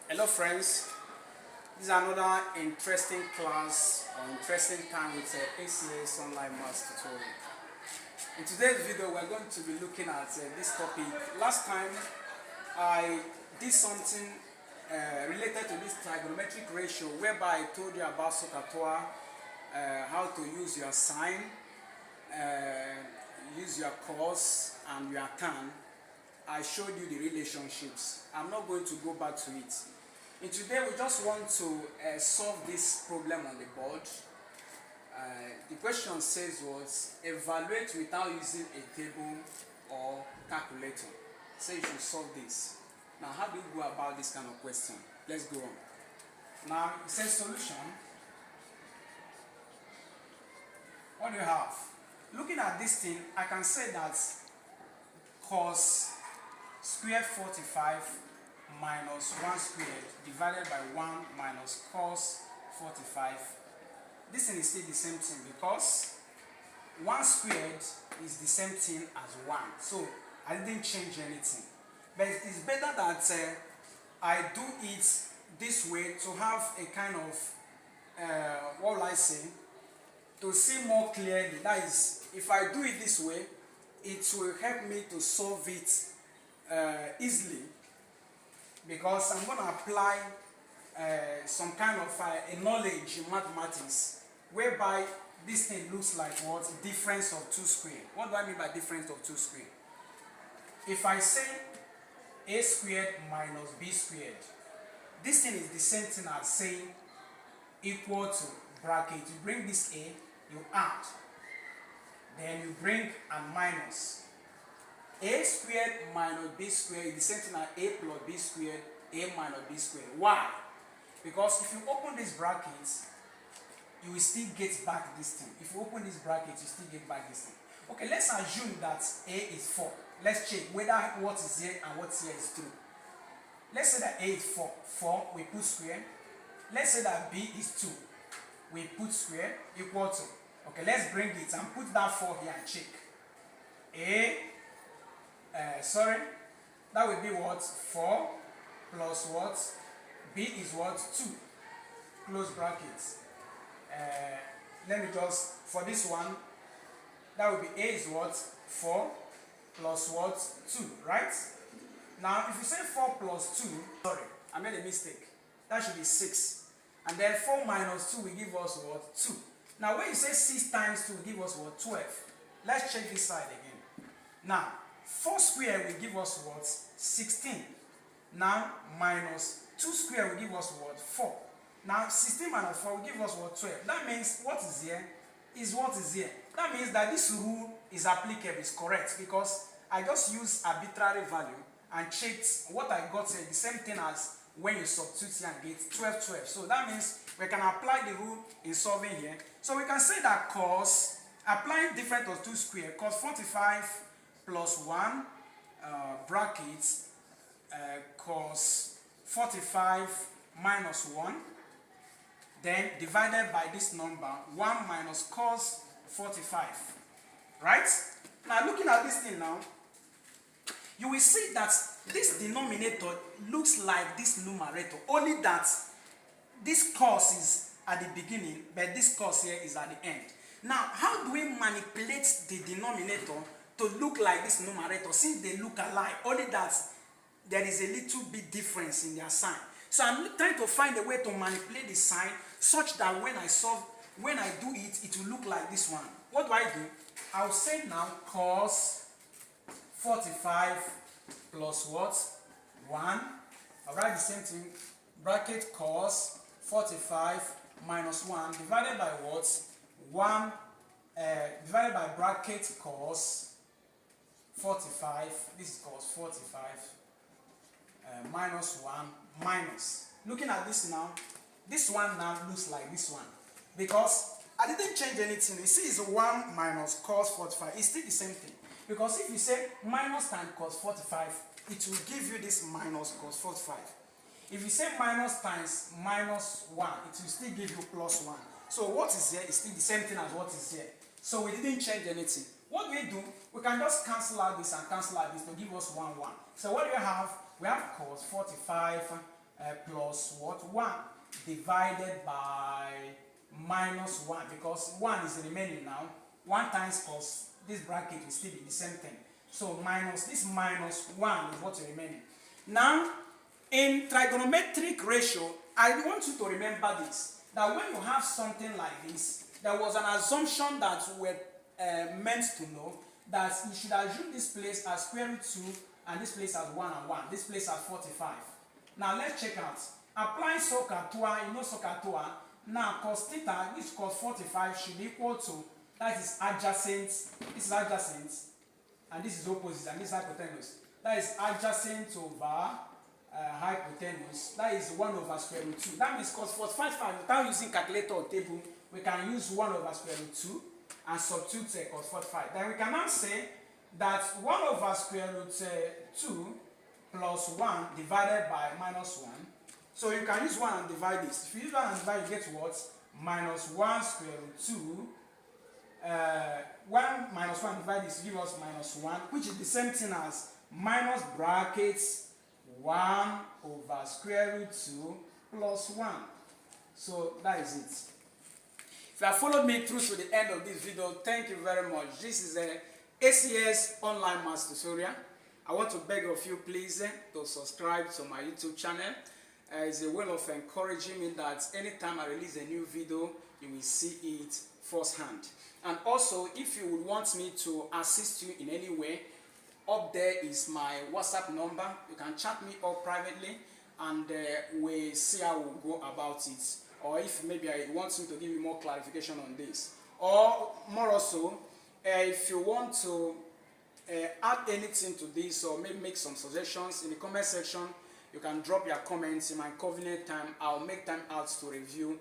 Hello friends, this is another interesting class or interesting time with ACS online maths tutorial. In today's video we are going to be looking at this topic. Last time I did something related to this trigonometric ratio whereby I told you about SOHCAHTOA, how to use your sine, use your cos and your tan. I showed you the relationships. I'm not going to go back to it. And today we just want to solve this problem on the board. The question says was evaluate without using a table or calculator. So you should solve this. Now how do you go about this kind of question? Let's go on. Now it says solution. What do you have? Looking at this thing, I can say that cos squared 45 minus 1 squared divided by 1 minus cos 45. This thing is still the same thing because 1 squared is the same thing as 1. So I didn't change anything. But it's better that I do it this way to have a kind of, what will I say, to see more clearly. That is, if I do it this way, it will help me to solve it easily, because I'm going to apply some kind of a knowledge in mathematics whereby this thing looks like what? Difference of 2 squared. What do I mean by difference of 2 squared? If I say a squared minus b squared, this thing is the same thing as saying equal to bracket. You bring this a, you add, then you bring a minus. A squared minus b squared is the same thing as a plus b squared, a minus b squared. Why? Because if you open this bracket, you will still get back this thing. If you open this bracket, you still get back this thing. Okay, let's assume that a is 4. Let's check whether what is here and what's here is true. Let's say that a is 4. 4, we put square. Let's say that b is 2. We put square equal to. Okay, let's bring it and put that 4 here and check. That will be what? 4 plus what? B is what? 2. Close brackets. Let me just, for this one, that will be A is what? 4 plus what? 2, right? Now, if you say 4 plus 2, sorry, I made a mistake. That should be 6. And then 4 minus 2 will give us what? 2. Now, when you say 6 times 2 will give us what? 12. Let's check this side again. Now, 4 squared will give us what? 16. Now, minus 2 squared will give us what? 4. Now, 16 minus 4 will give us what? 12. That means what is here is what is here. That means that this rule is applicable, is correct, because I just used arbitrary value and checked what I got here, the same thing as when you substitute here and get 12, 12. So that means we can apply the rule in solving here. So we can say that cos, applying difference of 2 squared, cos 45 plus 1 brackets cos 45 minus 1, then divided by this number 1 minus cos 45, right? Now looking at this thing now, you will see that this denominator looks like this numerator, only that this cos is at the beginning but this cos here is at the end. Now how do we manipulate the denominator to look like this numerator since they look alike, only that there is a little bit difference in their sign? So I'm trying to find a way to manipulate the sign such that when I do it, it will look like this one. What do I do? I'll say now cos 45 plus what? 1. I'll write the same thing, bracket cos 45 minus 1 divided by what? 1 divided by bracket cos 45, this is cos 45, minus 1 minus. Looking at this now, this one now looks like this one because I didn't change anything. You see it's 1 minus cos 45, it's still the same thing. Because if you say minus times cos 45, it will give you this minus cos 45. If you say minus times minus 1, it will still give you plus 1. So what is here is still the same thing as what is here. So we didn't change anything. What do? We can just cancel out this and cancel out this to give us 1, 1. So what do we have? We have cos 45 plus what? 1 divided by minus 1, because 1 is remaining now. 1 times cos, this bracket will still be the same thing. So minus, this minus 1 is what is remaining. Now, in trigonometric ratio, I want you to remember this, that when you have something like this, there was an assumption that we were meant to know, that you should assume this place as square root 2 and this place as 1 and 1, this place as 45. Now let's check out. Applying SOHCAHTOA, you know SOHCAHTOA. Now cos theta, which cos 45, should equal to, that is adjacent, this is adjacent, and this is opposite, and this is hypotenuse. That is adjacent over hypotenuse. That is 1 over square root 2. That means cos 45, without using calculator or table, we can use 1 over square root 2 and substitute cos 45. Then we can now say that 1 over square root 2 plus 1 divided by minus 1. So you can use 1 and divide this. If you use 1 and divide, you get what? Minus 1 square root 2. 1 minus 1 divide this give us minus 1, which is the same thing as minus brackets 1 over square root 2 plus 1. So that is it. If you have followed me through to the end of this video, thank you very much. This is a ACS online math tutorial. I want to beg of you please to subscribe to my YouTube channel. It's a way of encouraging me that anytime I release a new video, you will see it firsthand. And also, if you would want me to assist you in any way, up there is my WhatsApp number. You can chat me up privately, and we see how we'll go about it. Or if maybe I want me to give you more clarification on this. Or more also, if you want to add anything to this or maybe make some suggestions in the comment section, you can drop your comments. In my convenient time, I'll make time out to review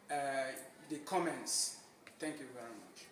the comments. Thank you very much.